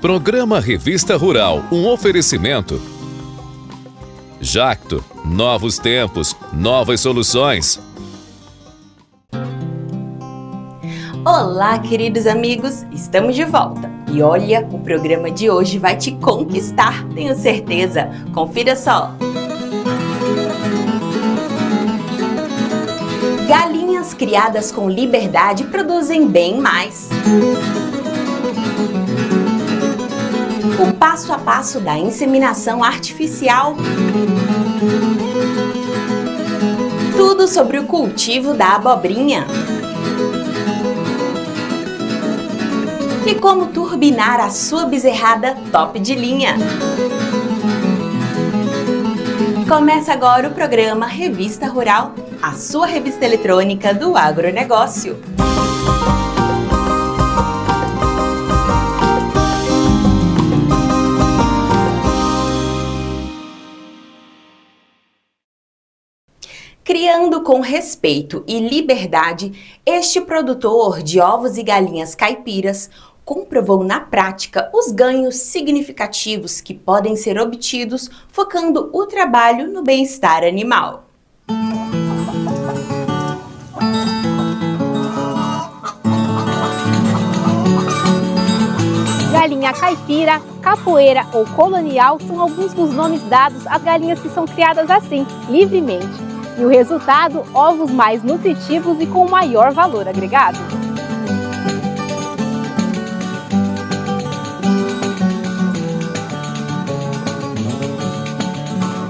Programa Revista Rural, um oferecimento. Jacto, novos tempos, novas soluções. Olá, queridos amigos, estamos de volta. E olha, o programa de hoje vai te conquistar, tenho certeza. Confira só. Galinhas criadas com liberdade produzem bem mais. O passo a passo da inseminação artificial. Tudo sobre o cultivo da abobrinha. E como turbinar a sua bezerrada top de linha. Começa agora o programa Revista Rural, a sua revista eletrônica do agronegócio. Criando com respeito e liberdade, este produtor de ovos e galinhas caipiras comprovou na prática os ganhos significativos que podem ser obtidos focando o trabalho no bem-estar animal. Galinha caipira, capoeira ou colonial são alguns dos nomes dados às galinhas que são criadas assim, livremente. E o resultado, ovos mais nutritivos e com maior valor agregado.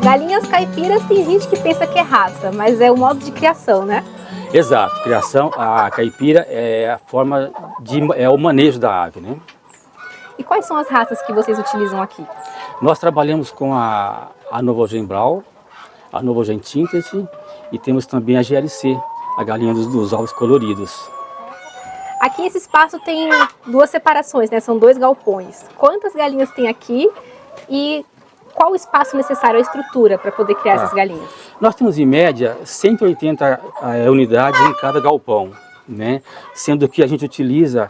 Galinhas caipiras, tem gente que pensa que é raça, mas é o modo de criação, né? Exato, criação, a caipira é a forma é o manejo da ave, né? E quais são as raças que vocês utilizam aqui? Nós trabalhamos com a Novogen Brau, a Novogen Tintet e temos também a GLC, a galinha dos ovos coloridos. Aqui esse espaço tem duas separações, né? São dois galpões. Quantas galinhas tem aqui e qual o espaço necessário, a estrutura para poder criar essas galinhas? Nós temos em média 180 unidades em cada galpão, né? Sendo que a gente utiliza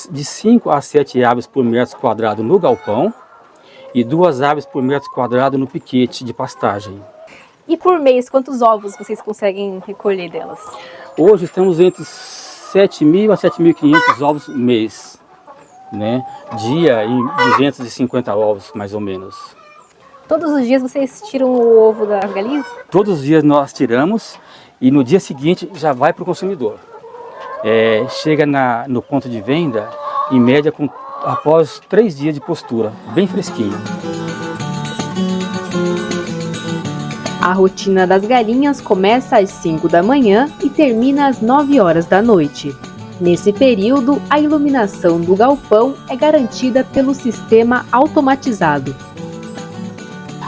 de 5 a 7 aves por metro quadrado no galpão e 2 aves por metro quadrado no piquete de pastagem. E por mês, quantos ovos vocês conseguem recolher delas? Hoje estamos entre 7.000 a 7.500 ovos mês, né? Dia em 250 ovos, mais ou menos. Todos os dias vocês tiram o ovo das galinhas? Todos os dias nós tiramos e no dia seguinte já vai para o consumidor. Chega no ponto de venda, em média, após 3 dias de postura, bem fresquinho. A rotina das galinhas começa às 5 da manhã e termina às 9 horas da noite. Nesse período, a iluminação do galpão é garantida pelo sistema automatizado.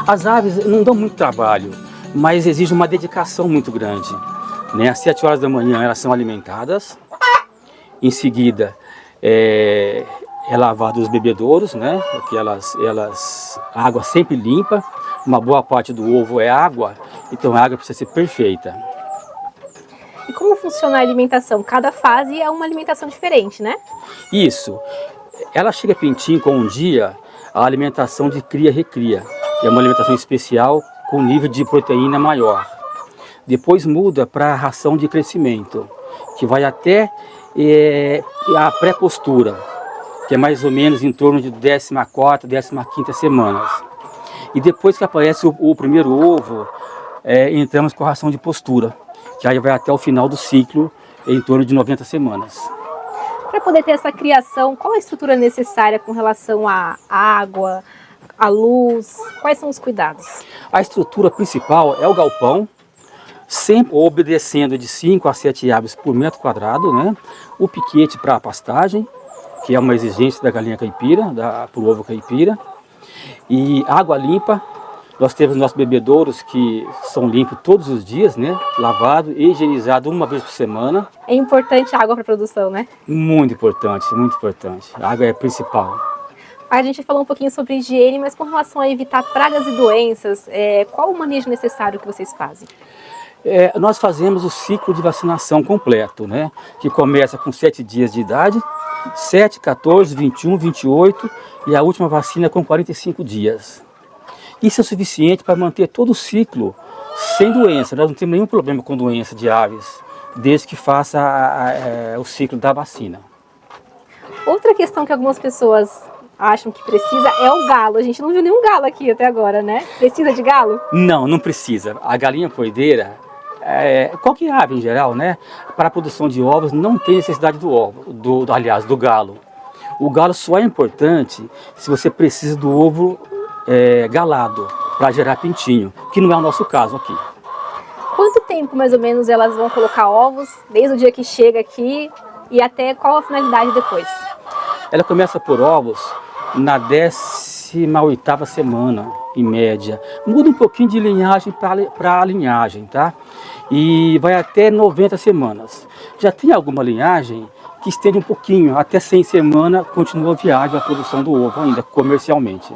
As aves não dão muito trabalho, mas exigem uma dedicação muito grande, né? Às 7 horas da manhã elas são alimentadas, em seguida é lavado os bebedouros, né? Porque a água sempre limpa. Uma boa parte do ovo é água, então a água precisa ser perfeita. E como funciona a alimentação? Cada fase é uma alimentação diferente, né? Isso. Ela chega pintinho com um dia, a alimentação de cria-recria. É uma alimentação especial com nível de proteína maior. Depois muda para a ração de crescimento, que vai até a pré-postura, que é mais ou menos em torno de 14ª, 15ª semanas. E depois que aparece o primeiro ovo, entramos com a ração de postura, que aí vai até o final do ciclo, em torno de 90 semanas. Para poder ter essa criação, qual a estrutura necessária com relação à água, à luz? Quais são os cuidados? A estrutura principal é o galpão, sempre obedecendo de 5 a 7 aves por metro quadrado, né? O piquete para a pastagem, que é uma exigência da galinha caipira, para o ovo caipira. E água limpa, nós temos nossos bebedouros que são limpos todos os dias, né? Lavado e higienizado uma vez por semana. É importante a água para a produção, né? Muito importante, muito importante. A água é principal. A gente falou um pouquinho sobre higiene, mas com relação a evitar pragas e doenças, qual o manejo necessário que vocês fazem? Nós fazemos o ciclo de vacinação completo, né? Que começa com 7 dias de idade, 7, 14, 21, 28 e a última vacina com 45 dias. Isso é suficiente para manter todo o ciclo sem doença. Nós não temos nenhum problema com doença de aves, desde que faça o ciclo da vacina. Outra questão que algumas pessoas acham que precisa é o galo. A gente não viu nenhum galo aqui até agora, né? Precisa de galo? Não precisa. A galinha poideira, qualquer ave em geral, né? Para a produção de ovos não tem necessidade do ovo, do galo. O galo só é importante se você precisa do ovo galado para gerar pintinho, que não é o nosso caso aqui. Quanto tempo mais ou menos elas vão colocar ovos, desde o dia que chega aqui e até qual a finalidade depois? Ela começa por ovos na 18ª semana, em média. Muda um pouquinho de linhagem para linhagem, tá? E vai até 90 semanas. Já tem alguma linhagem que estende um pouquinho, até 100 semanas, continua viável a produção do ovo ainda, comercialmente.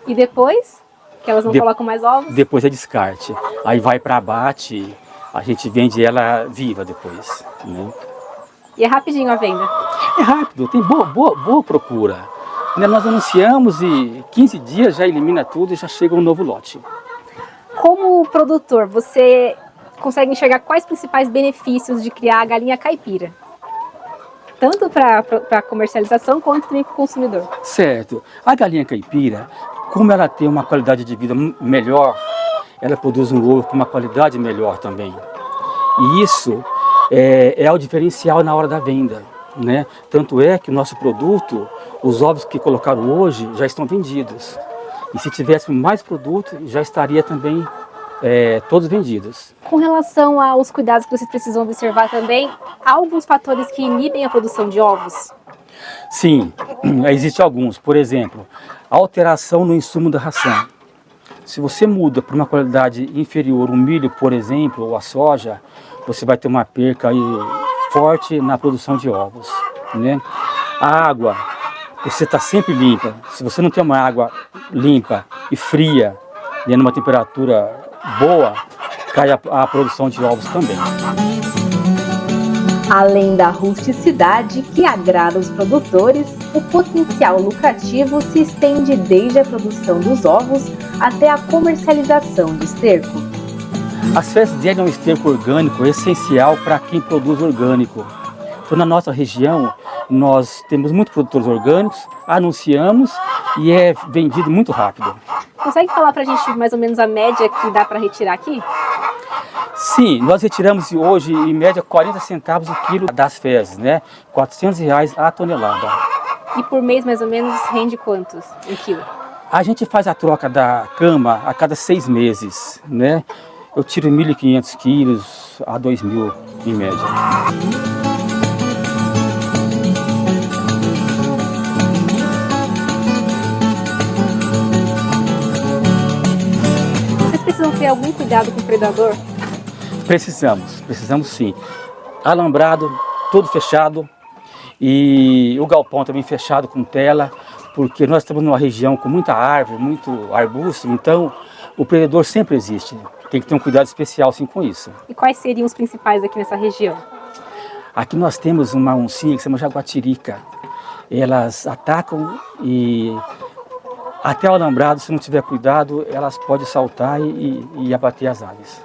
E depois? Que elas não colocam mais ovos? Depois é descarte. Aí vai para abate, a gente vende ela viva depois, né? E é rapidinho a venda? É rápido, tem boa procura. Nós anunciamos e 15 dias já elimina tudo e já chega um novo lote. Como produtor, você consegue enxergar quais principais benefícios de criar a galinha caipira? Tanto para a comercialização quanto também para o consumidor. Certo. A galinha caipira, como ela tem uma qualidade de vida melhor, ela produz um ovo com uma qualidade melhor também. E isso é o diferencial na hora da venda, né? Tanto é que o nosso produto, os ovos que colocaram hoje já estão vendidos. E se tivéssemos mais produto, já estaria também todos vendidos. Com relação aos cuidados que vocês precisam observar também, há alguns fatores que inibem a produção de ovos? Sim, existem alguns. Por exemplo, alteração no insumo da ração. Se você muda para uma qualidade inferior, o milho, por exemplo, ou a soja, você vai ter uma perca aí forte na produção de ovos, né? A água, você está sempre limpa. Se você não tem uma água limpa e fria, e numa temperatura boa, cai a produção de ovos também. Além da rusticidade que agrada os produtores, o potencial lucrativo se estende desde a produção dos ovos até a comercialização do esterco. As fezes dele é um esterco orgânico essencial para quem produz orgânico. Então, na nossa região, nós temos muitos produtores orgânicos, anunciamos e é vendido muito rápido. Consegue falar para a gente mais ou menos a média que dá para retirar aqui? Sim, nós retiramos hoje em média 40 centavos o quilo das fezes, né? R$400 a tonelada. E por mês mais ou menos rende quantos em quilo? A gente faz a troca da cama a cada 6 meses, né? Eu tiro 1.500 quilos a 2.000 em média. Vocês precisam ter algum cuidado com o predador? Precisamos sim. Alambrado, todo fechado e o galpão também fechado com tela, porque nós estamos numa região com muita árvore, muito arbusto, então o predador sempre existe. Tem que ter um cuidado especial sim com isso. E quais seriam os principais aqui nessa região? Aqui nós temos uma oncinha que se chama jaguatirica. Elas atacam e até o alambrado, se não tiver cuidado, elas podem saltar e abater as aves.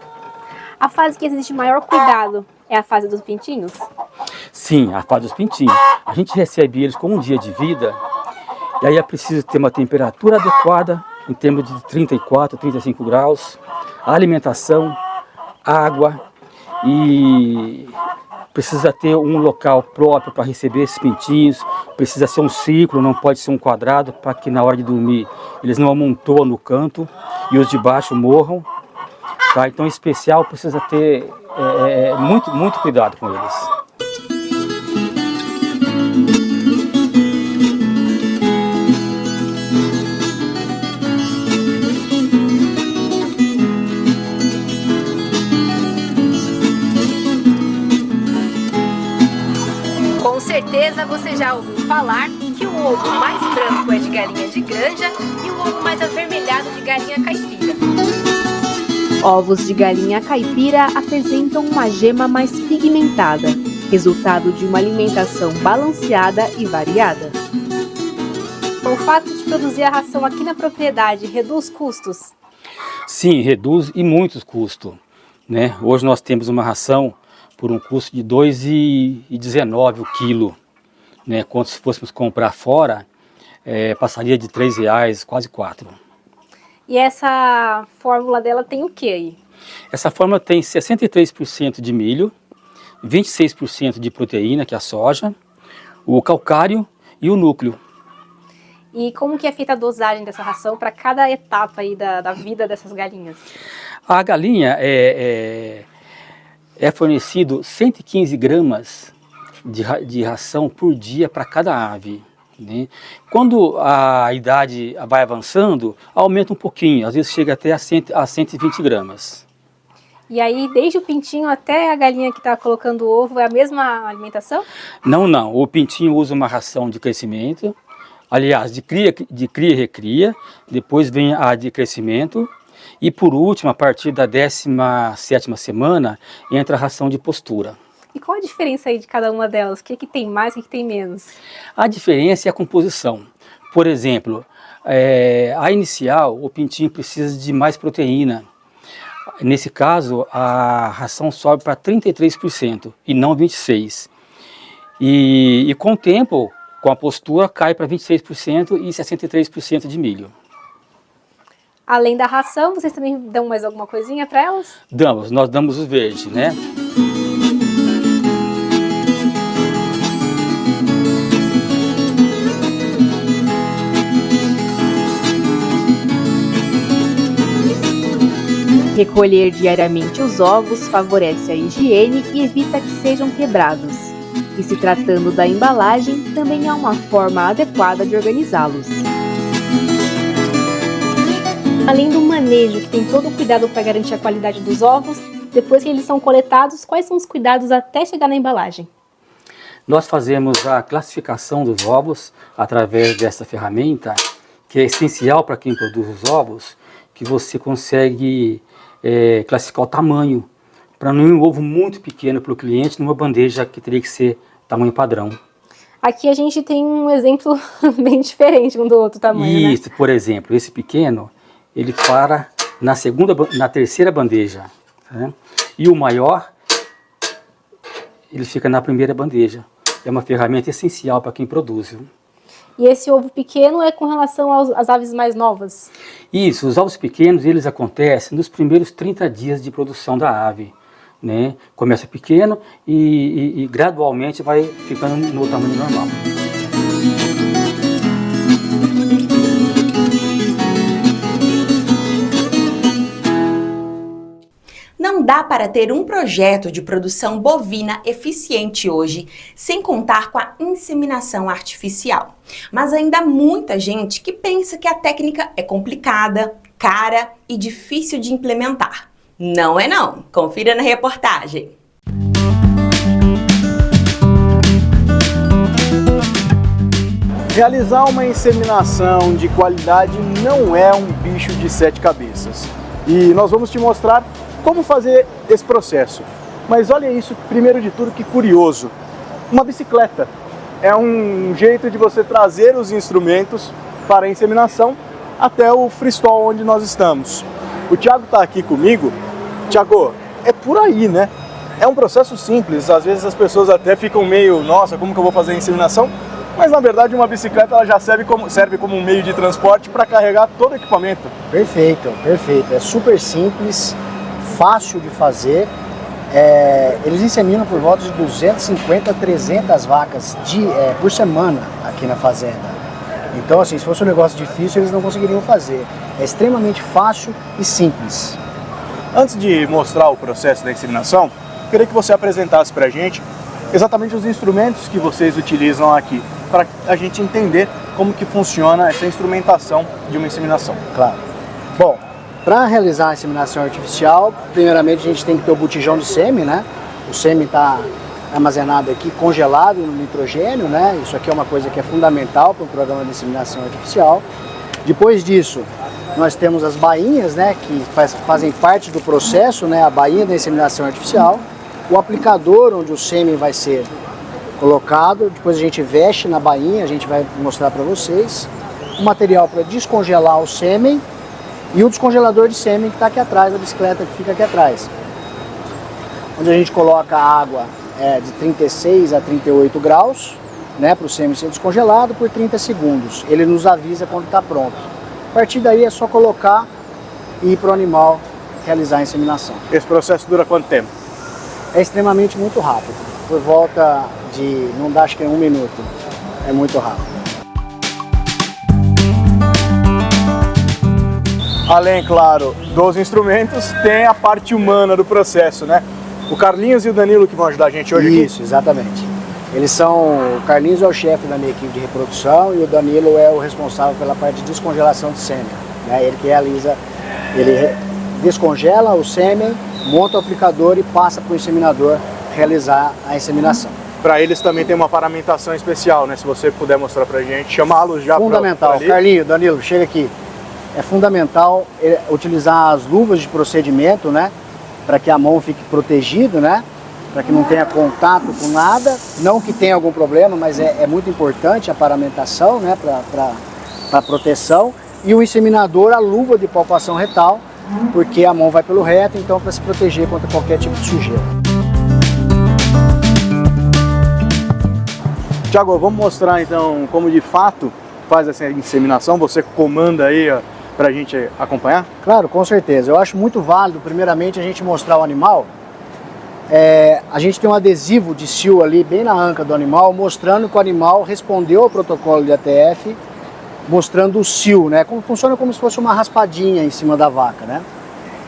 A fase que existe maior cuidado é a fase dos pintinhos? Sim, a fase dos pintinhos. A gente recebe eles com um dia de vida e aí é preciso ter uma temperatura adequada, em termos de 34, 35 graus, a alimentação, água e precisa ter um local próprio para receber esses pintinhos, precisa ser um círculo, não pode ser um quadrado, para que na hora de dormir eles não amontoam no canto e os de baixo morram. Tá? Então, em especial, precisa ter muito cuidado com eles. Com certeza você já ouviu falar que o ovo mais branco é de galinha de granja e o ovo mais avermelhado de galinha caipira. Ovos de galinha caipira apresentam uma gema mais pigmentada, resultado de uma alimentação balanceada e variada. O fato de produzir a ração aqui na propriedade reduz custos? Sim, reduz e muitos custos, né? Hoje nós temos uma ração por um custo de R$ 2,19 o quilo, né? Quando se fôssemos comprar fora, passaria de R$ 3,00, quase 4. E essa fórmula dela tem o que aí? Essa fórmula tem 63% de milho, 26% de proteína, que é a soja, o calcário e o núcleo. E como que é feita a dosagem dessa ração para cada etapa aí da vida dessas galinhas? A galinha é fornecido 115 gramas de ração por dia para cada ave, né? Quando a idade vai avançando, aumenta um pouquinho, às vezes chega até a 120 gramas. E aí, desde o pintinho até a galinha que está colocando o ovo, é a mesma alimentação? Não, não. O pintinho usa uma ração de crescimento, aliás, de cria e recria, depois vem a de crescimento e, por último, a partir da 17ª semana, entra a ração de postura. E qual a diferença aí de cada uma delas? O que tem mais, o que tem menos? A diferença é a composição. Por exemplo, a inicial, o pintinho precisa de mais proteína. Nesse caso, a ração sobe para 33% e não 26%. E com o tempo, com a postura, cai para 26% e 63% de milho. Além da ração, vocês também dão mais alguma coisinha para elas? Nós damos o verde, né? Recolher diariamente os ovos favorece a higiene e evita que sejam quebrados. E se tratando da embalagem, também há uma forma adequada de organizá-los. Além do manejo, que tem todo o cuidado para garantir a qualidade dos ovos, depois que eles são coletados, quais são os cuidados até chegar na embalagem? Nós fazemos a classificação dos ovos através dessa ferramenta, que é essencial para quem produz os ovos, que você consegue classificar o tamanho, para não ir um ovo muito pequeno para o cliente numa bandeja que teria que ser tamanho padrão. Aqui a gente tem um exemplo bem diferente um do outro tamanho, Isso, né? Por exemplo, esse pequeno, ele para na terceira bandeja, né? E o maior, ele fica na primeira bandeja. É uma ferramenta essencial para quem produz, viu? E esse ovo pequeno é com relação às aves mais novas? Isso, os ovos pequenos, eles acontecem nos primeiros 30 dias de produção da ave, né? Começa pequeno e gradualmente vai ficando no tamanho normal. Não dá para ter um projeto de produção bovina eficiente hoje sem contar com a inseminação artificial. Mas ainda há muita gente que pensa que a técnica é complicada, cara e difícil de implementar. Não é não. Confira na reportagem. Realizar uma inseminação de qualidade não é um bicho de 7 cabeças. E nós vamos te mostrar como fazer esse processo. Mas olha isso, primeiro de tudo, que curioso. Uma bicicleta é um jeito de você trazer os instrumentos para a inseminação até o freestall onde nós estamos. O Thiago está aqui comigo. Thiago, é por aí, né? É um processo simples, às vezes as pessoas até ficam meio, nossa, como que eu vou fazer a inseminação? Mas na verdade uma bicicleta ela já serve como um meio de transporte para carregar todo o equipamento. Perfeito, perfeito. É super simples, fácil de fazer. Eles inseminam por volta de 250 a 300 vacas por semana aqui na fazenda. Então, assim, se fosse um negócio difícil, eles não conseguiriam fazer. É extremamente fácil e simples. Antes de mostrar o processo da inseminação, eu queria que você apresentasse para a gente exatamente os instrumentos que vocês utilizam aqui, para a gente entender como que funciona essa instrumentação de uma inseminação. Claro. Bom, para realizar a inseminação artificial, primeiramente a gente tem que ter o botijão de sêmen, né? O sêmen está armazenado aqui, congelado no nitrogênio, né? Isso aqui é uma coisa que é fundamental para o programa de inseminação artificial. Depois disso, nós temos as bainhas, né, que fazem parte do processo, né, a bainha da inseminação artificial, o aplicador onde o sêmen vai ser colocado, depois a gente veste na bainha, a gente vai mostrar para vocês, o material para descongelar o sêmen e o descongelador de sêmen que está aqui atrás, a bicicleta que fica aqui atrás, onde a gente coloca a água de 36 a 38 graus, né, para o sêmen ser descongelado por 30 segundos. Ele nos avisa quando está pronto. A partir daí é só colocar e ir para o animal realizar a inseminação. Esse processo dura quanto tempo? É extremamente muito rápido, por volta de, não dá, acho que é 1 minuto, é muito rápido. Além, claro, dos instrumentos, tem a parte humana do processo, né? O Carlinhos e o Danilo que vão ajudar a gente hoje aqui? Isso, exatamente. Eles são, o Carlinhos é o chefe da minha equipe de reprodução e o Danilo é o responsável pela parte de descongelação de sêmen, né? Ele que realiza, ele descongela o sêmen, monta o aplicador e passa para o inseminador realizar a inseminação. Para eles também tem uma paramentação especial, né? Se você puder mostrar pra gente, chamá-los já. Fundamental. Carlinhos, Danilo, chega aqui. É fundamental utilizar as luvas de procedimento, né? Para que a mão fique protegida, né? Para que não tenha contato com nada. Não que tenha algum problema, mas é muito importante a paramentação, né? Para proteção. E o inseminador, a luva de palpação retal, porque a mão vai pelo reto, então para se proteger contra qualquer tipo de sujeira. Tiago, vamos mostrar então como de fato faz essa inseminação, você comanda aí para a gente acompanhar? Claro, com certeza. Eu acho muito válido, primeiramente, a gente mostrar o animal. A gente tem um adesivo de cio ali, bem na anca do animal, mostrando que o animal respondeu ao protocolo de ATF, mostrando o cio, né? Funciona como se fosse uma raspadinha em cima da vaca, né?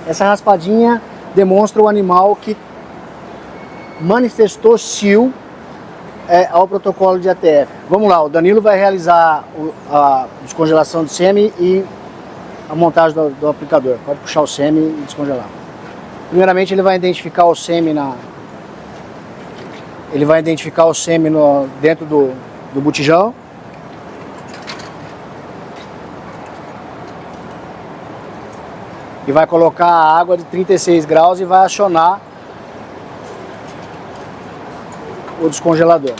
Essa raspadinha demonstra o animal que manifestou cio ao protocolo de ATF. Vamos lá, o Danilo vai realizar a descongelação do sêmen e a montagem do aplicador. Pode puxar o sêmen e descongelar. Primeiramente ele vai identificar o sêmen dentro do botijão. E vai colocar a água de 36 graus e vai acionar o descongelador.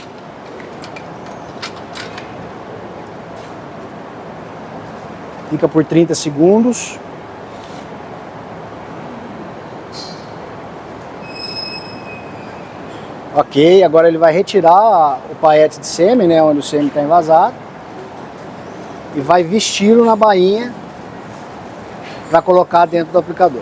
Fica por 30 segundos. Ok, agora ele vai retirar o paete de sêmen, né, onde o sêmen está envasado, e vai vesti-lo na bainha para colocar dentro do aplicador.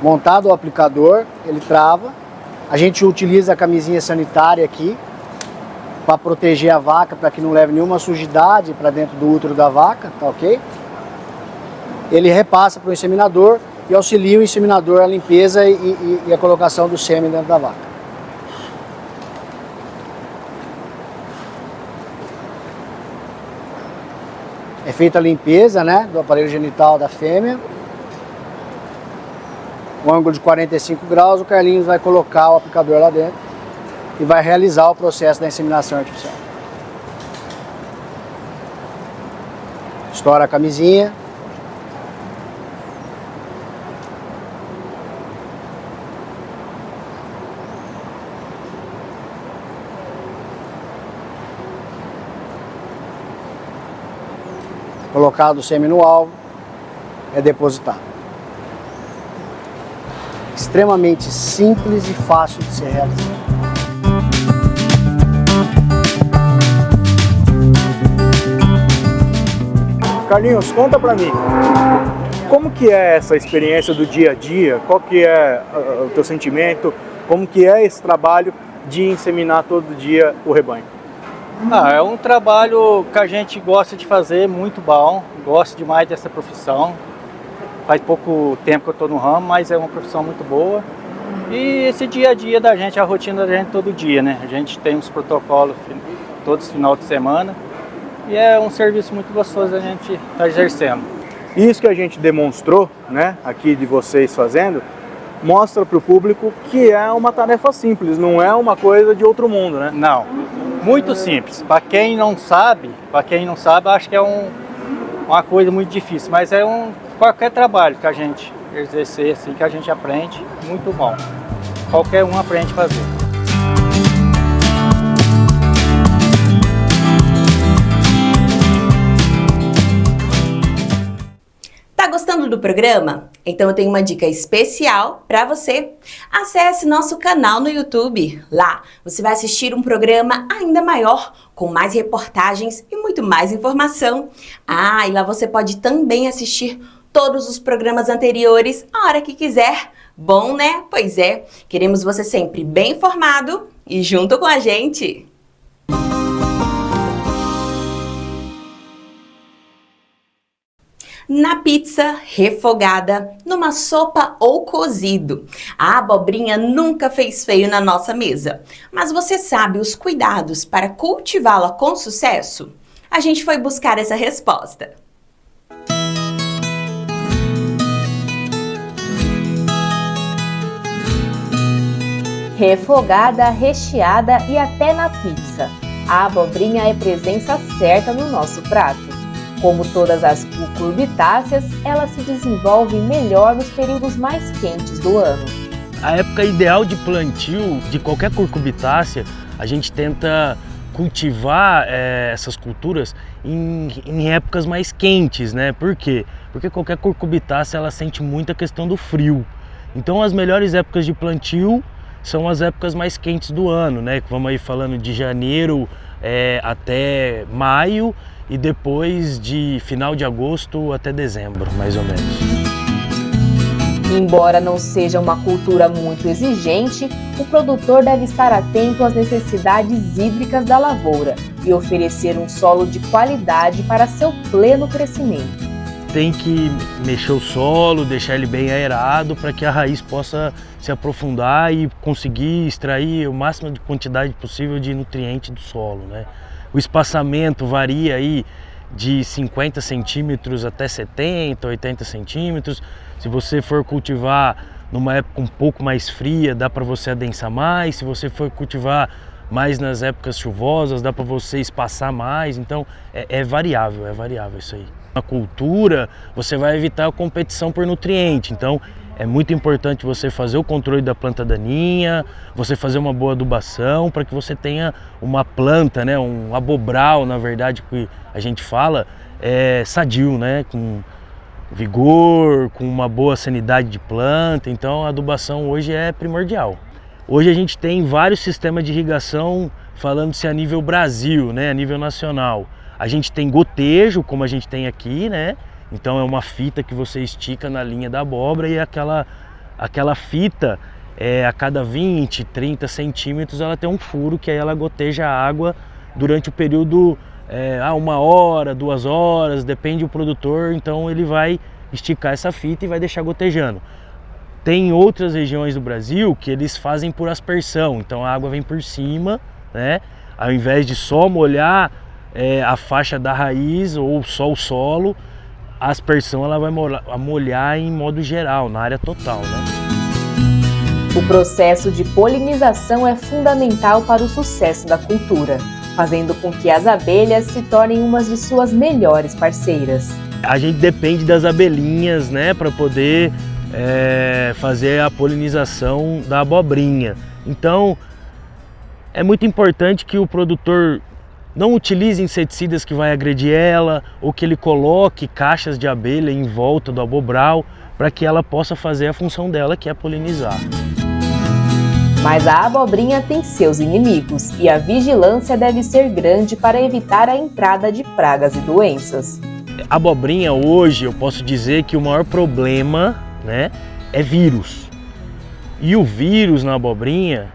Montado o aplicador, ele trava. A gente utiliza a camisinha sanitária aqui para proteger a vaca, para que não leve nenhuma sujidade para dentro do útero da vaca, tá ok? Ele repassa para o inseminador e auxilia o inseminador a limpeza e a colocação do sêmen dentro da vaca. É feita a limpeza, né, do aparelho genital da fêmea. Um ângulo de 45 graus, o Carlinhos vai colocar o aplicador lá dentro e vai realizar o processo da inseminação artificial. Estoura a camisinha. Colocado o sêmen no alvo, é depositado. Extremamente simples e fácil de ser realizado. Carlinhos, conta pra mim, como que é essa experiência do dia a dia? Qual que é o teu sentimento? Como que é esse trabalho de inseminar todo dia o rebanho? É um trabalho que a gente gosta de fazer, muito bom, gosto demais dessa profissão. Faz pouco tempo que eu estou no ramo, mas é uma profissão muito boa. E esse dia a dia da gente, a rotina da gente todo dia, né? A gente tem uns protocolos todos os final de semana. E é um serviço muito gostoso a gente tá exercendo. Isso que a gente demonstrou, né, aqui de vocês fazendo, mostra para o público que é uma tarefa simples, não é uma coisa de outro mundo, né? Não, muito simples. Para quem não sabe, acho que é uma coisa muito difícil, mas é qualquer trabalho que a gente exercer, assim, que a gente aprende, muito bom. Qualquer um aprende a fazer. Tá gostando do programa? Então eu tenho uma dica especial para você. Acesse nosso canal no YouTube. Lá você vai assistir um programa ainda maior, com mais reportagens e muito mais informação. E lá você pode também assistir todos os programas anteriores a hora que quiser. Bom, né? Pois é, queremos você sempre bem informado e junto com a gente. Na pizza, refogada, numa sopa ou cozido. A abobrinha nunca fez feio na nossa mesa. Mas você sabe os cuidados para cultivá-la com sucesso? A gente foi buscar essa resposta. Refogada, recheada e até na pizza. A abobrinha é presença certa no nosso prato. Como todas as cucurbitáceas, ela se desenvolve melhor nos períodos mais quentes do ano. A época ideal de plantio de qualquer cucurbitácea, a gente tenta cultivar essas culturas em épocas mais quentes, né? Por quê? Porque qualquer cucurbitácea ela sente muita questão do frio. Então as melhores épocas de plantio são as épocas mais quentes do ano, né? Vamos aí falando de janeiro até maio, e depois de final de agosto até dezembro, mais ou menos. Embora não seja uma cultura muito exigente, o produtor deve estar atento às necessidades hídricas da lavoura e oferecer um solo de qualidade para seu pleno crescimento. Tem que mexer o solo, deixar ele bem aerado para que a raiz possa se aprofundar e conseguir extrair o máximo de quantidade possível de nutriente do solo, né? O espaçamento varia aí de 50 centímetros até 70, 80 centímetros. Se você for cultivar numa época um pouco mais fria, dá para você adensar mais. Se você for cultivar mais nas épocas chuvosas, dá para você espaçar mais. Então é variável isso aí. Na cultura, você vai evitar a competição por nutriente. Então é muito importante você fazer o controle da planta daninha, você fazer uma boa adubação para que você tenha uma planta, né, um abobral, na verdade, que a gente fala, sadio, né, com vigor, com uma boa sanidade de planta. Então a adubação hoje é primordial. Hoje a gente tem vários sistemas de irrigação, falando-se a nível Brasil, né, a nível nacional. A gente tem gotejo, como a gente tem aqui, né? Então é uma fita que você estica na linha da abóbora e aquela fita, a cada 20, 30 centímetros, ela tem um furo que aí ela goteja a água durante o período, 1 hora, 2 horas, depende do produtor, então ele vai esticar essa fita e vai deixar gotejando. Tem outras regiões do Brasil que eles fazem por aspersão, então a água vem por cima, né? Ao invés de só molhar a faixa da raiz ou só o solo, a aspersão ela vai molhar em modo geral, na área total, né? O processo de polinização é fundamental para o sucesso da cultura, fazendo com que as abelhas se tornem umas de suas melhores parceiras. A gente depende das abelhinhas, né, para poder fazer a polinização da abobrinha. Então, é muito importante que o produtor não utilize inseticidas que vai agredir ela, ou que ele coloque caixas de abelha em volta do abobral para que ela possa fazer a função dela, que é polinizar. Mas a abobrinha tem seus inimigos e a vigilância deve ser grande para evitar a entrada de pragas e doenças. A abobrinha hoje, eu posso dizer que o maior problema, né, é vírus. E o vírus na abobrinha,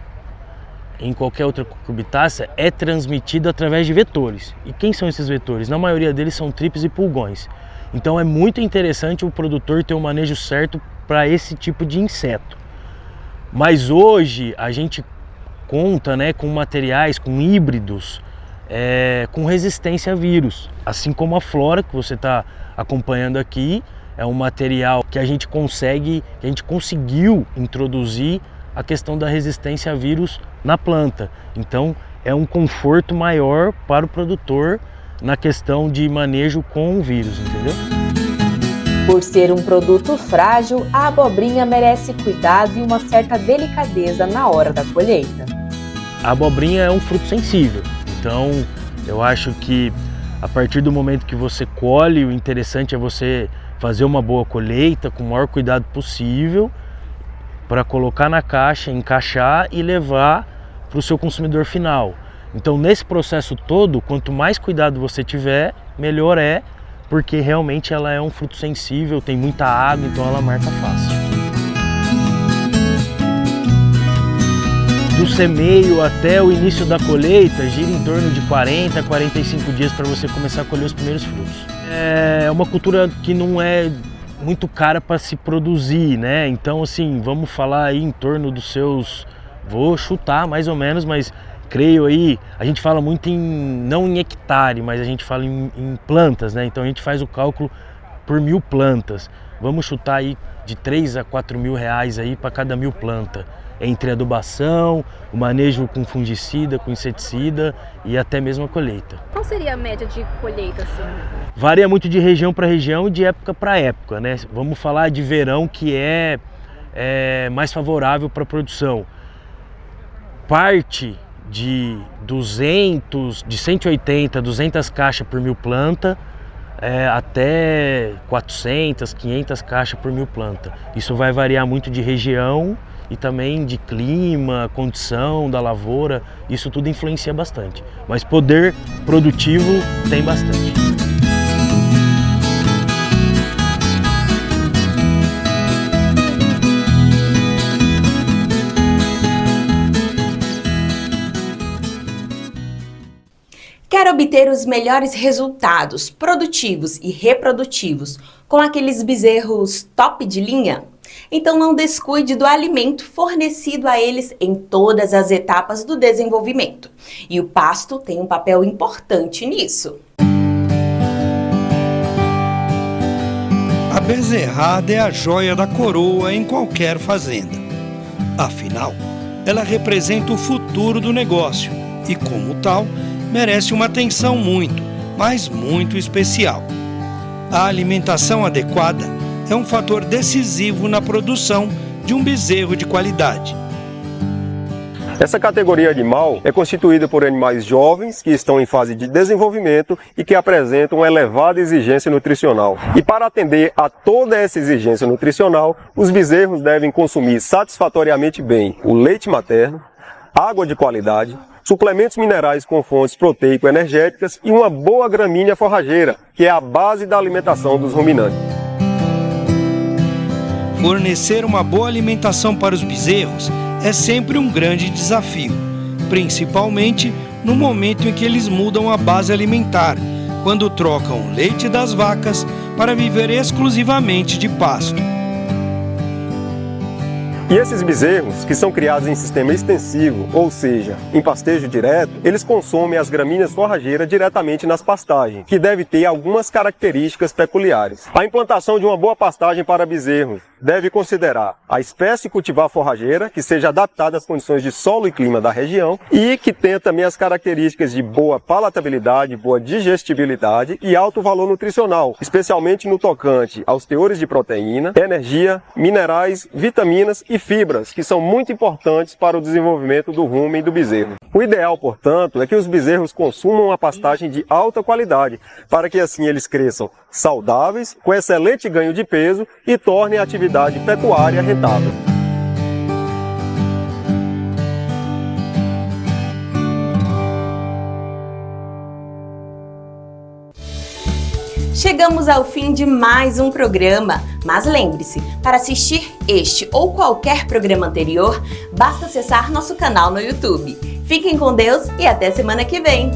em qualquer outra cucurbitácea, é transmitido através de vetores. E quem são esses vetores? Na maioria deles são tripes e pulgões. Então é muito interessante o produtor ter o manejo certo para esse tipo de inseto. Mas hoje a gente conta, né, com materiais, com híbridos, com resistência a vírus. Assim como a flora que você está acompanhando aqui, é um material que a gente conseguiu introduzir a questão da resistência a vírus na planta. Então é um conforto maior para o produtor na questão de manejo com o vírus, entendeu? Por ser um produto frágil, a abobrinha merece cuidado e uma certa delicadeza na hora da colheita. A abobrinha é um fruto sensível, então eu acho que a partir do momento que você colhe, o interessante é você fazer uma boa colheita com o maior cuidado possível para colocar na caixa, encaixar e levar para o seu consumidor final. Então nesse processo todo, quanto mais cuidado você tiver, melhor é, porque realmente ela é um fruto sensível, tem muita água, então ela marca fácil. Do semeio até o início da colheita, gira em torno de 40 a 45 dias para você começar a colher os primeiros frutos. É uma cultura que não é muito cara para se produzir, né? Então assim, vamos falar aí em torno dos seus, vou chutar mais ou menos, mas creio aí, a gente fala muito não em hectare, mas a gente fala em plantas, né? Então a gente faz o cálculo por 1000 plantas. Vamos chutar aí de 3 a 4 mil reais aí para cada 1000 plantas. Entre adubação, o manejo com fungicida, com inseticida e até mesmo a colheita. Qual seria a média de colheita assim? Varia muito de região para região e de época para época, né? Vamos falar de verão, que é mais favorável para a produção. Parte de 180, 200 caixas por 1000 planta, até 400, 500 caixas por 1000 planta. Isso vai variar muito de região e também de clima, condição da lavoura, isso tudo influencia bastante. Mas poder produtivo tem bastante. Quer obter os melhores resultados produtivos e reprodutivos com aqueles bezerros top de linha? Então não descuide do alimento fornecido a eles em todas as etapas do desenvolvimento. E o pasto tem um papel importante nisso. A bezerrada é a joia da coroa em qualquer fazenda. Afinal, ela representa o futuro do negócio e, como tal, merece uma atenção muito, mas muito especial. A alimentação adequada é um fator decisivo na produção de um bezerro de qualidade. Essa categoria animal é constituída por animais jovens que estão em fase de desenvolvimento e que apresentam uma elevada exigência nutricional. E para atender a toda essa exigência nutricional, os bezerros devem consumir satisfatoriamente bem o leite materno, água de qualidade, suplementos minerais com fontes proteico-energéticas e uma boa gramínea forrageira, que é a base da alimentação dos ruminantes. Fornecer uma boa alimentação para os bezerros é sempre um grande desafio, principalmente no momento em que eles mudam a base alimentar, quando trocam o leite das vacas para viver exclusivamente de pasto. E esses bezerros, que são criados em sistema extensivo, ou seja, em pastejo direto, eles consomem as gramíneas forrageiras diretamente nas pastagens, que deve ter algumas características peculiares. A implantação de uma boa pastagem para bezerros deve considerar a espécie cultivar forrageira, que seja adaptada às condições de solo e clima da região e que tenha também as características de boa palatabilidade, boa digestibilidade e alto valor nutricional, especialmente no tocante aos teores de proteína, energia, minerais, vitaminas e fibras, que são muito importantes para o desenvolvimento do rumen e do bezerro. O ideal, portanto, é que os bezerros consumam uma pastagem de alta qualidade, para que assim eles cresçam saudáveis, com excelente ganho de peso e tornem a atividade pecuária rentável. Chegamos ao fim de mais um programa, mas lembre-se, para assistir este ou qualquer programa anterior, basta acessar nosso canal no YouTube. Fiquem com Deus e até semana que vem!